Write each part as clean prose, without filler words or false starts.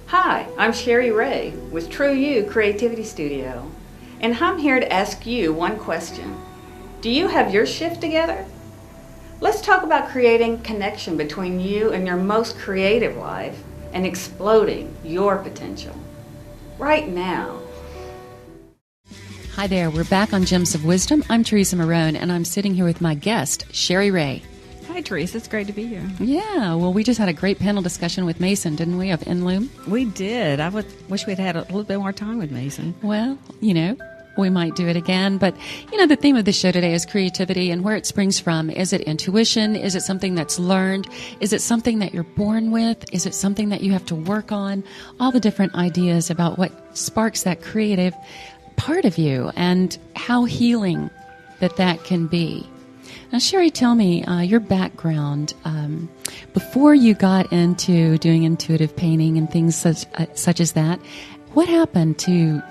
Hi, I'm Cherie Ray with True You Creativity Studio, and I'm here to ask you one question. Do you have your shift together? Let's talk about creating connection between you and your most creative life and exploding your potential. Right now. Hi there, we're back on Gems of Wisdom. I'm Teresa Maron, and I'm sitting here with my guest, Cherie Ray. Hi, Teresa. It's great to be here. Yeah, well, we just had a great panel discussion with Mason, didn't we, of In-Loom? We did. I wish we'd had a little bit more time with Mason. Well, we might do it again. But, the theme of the show today is creativity and where it springs from. Is it intuition? Is it something that's learned? Is it something that you're born with? Is it something that you have to work on? All the different ideas about what sparks that creative part of you and how healing that can be. Now, Cherie, tell me your background. Before you got into doing intuitive painting and things such as that, what happened to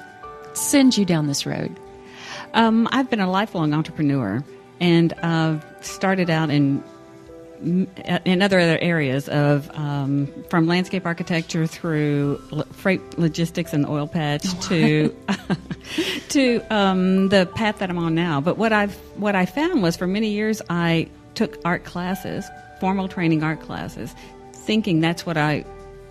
send you down this road? I've been a lifelong entrepreneur, and started out in other areas of from landscape architecture through freight logistics and oil patch to the path that I'm on now. But what I found was, for many years I took art classes, formal training art classes, thinking that's what I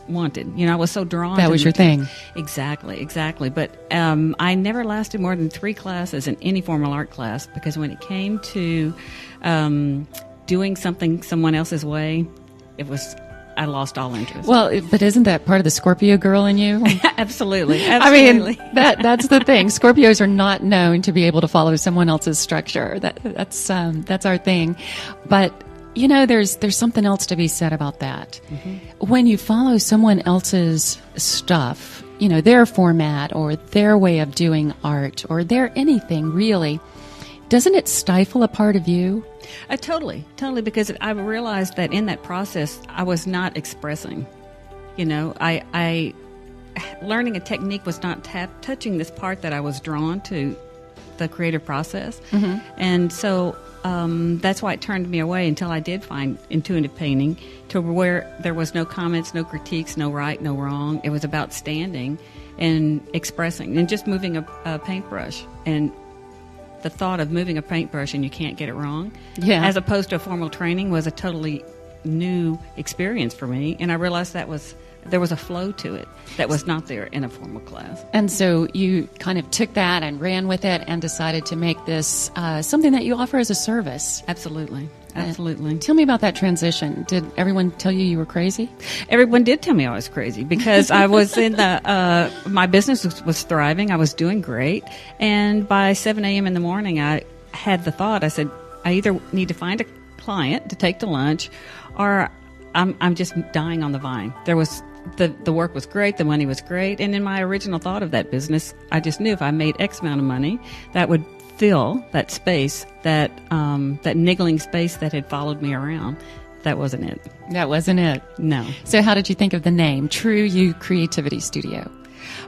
wanted. I was so drawn. That was your thing. Exactly. But I never lasted more than 3 classes in any formal art class, because when it came to doing something someone else's way, I lost all interest. Well, but isn't that part of the Scorpio girl in you? Absolutely. I mean, that's the thing. Scorpios are not known to be able to follow someone else's structure. That's our thing. But there's something else to be said about that. Mm-hmm. When you follow someone else's stuff, their format or their way of doing art or their anything really, doesn't it stifle a part of you? Totally, because I realized that in that process, I was not expressing. I learning a technique was not touching this part that I was drawn to, the creative process. Mm-hmm. And so that's why it turned me away until I did find intuitive painting, to where there was no comments, no critiques, no right, no wrong. It was about standing and expressing and just moving a paintbrush. And the thought of moving a paintbrush and you can't get it wrong, as opposed to a formal training, was a totally new experience for me. And I realized there was a flow to it that was not there in a formal class. And so you kind of took that and ran with it and decided to make this something that you offer as a service. Absolutely. Tell me about that transition. Did everyone tell you were crazy? Everyone did tell me I was crazy, because I was in my business was thriving. I was doing great. And by 7 a.m. in the morning, I had the thought, I said, I either need to find a client to take to lunch, or I'm just dying on the vine. There was the work was great, the money was great. And in my original thought of that business, I just knew if I made X amount of money, that would fill that space, that niggling space that had followed me around. That wasn't it. That wasn't it. No. So how did you think of the name, True You Creativity Studio?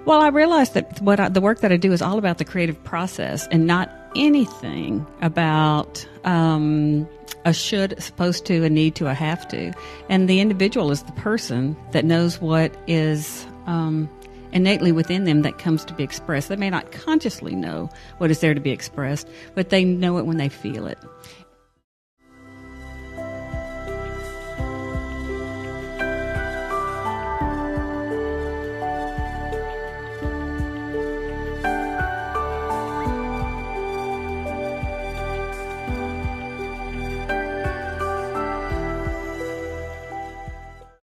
Well, I realized that the work that I do is all about the creative process and not anything about a should, a supposed to, a need to, a have to. And the individual is the person that knows what is innately within them that comes to be expressed. They may not consciously know what is there to be expressed, but they know it when they feel it.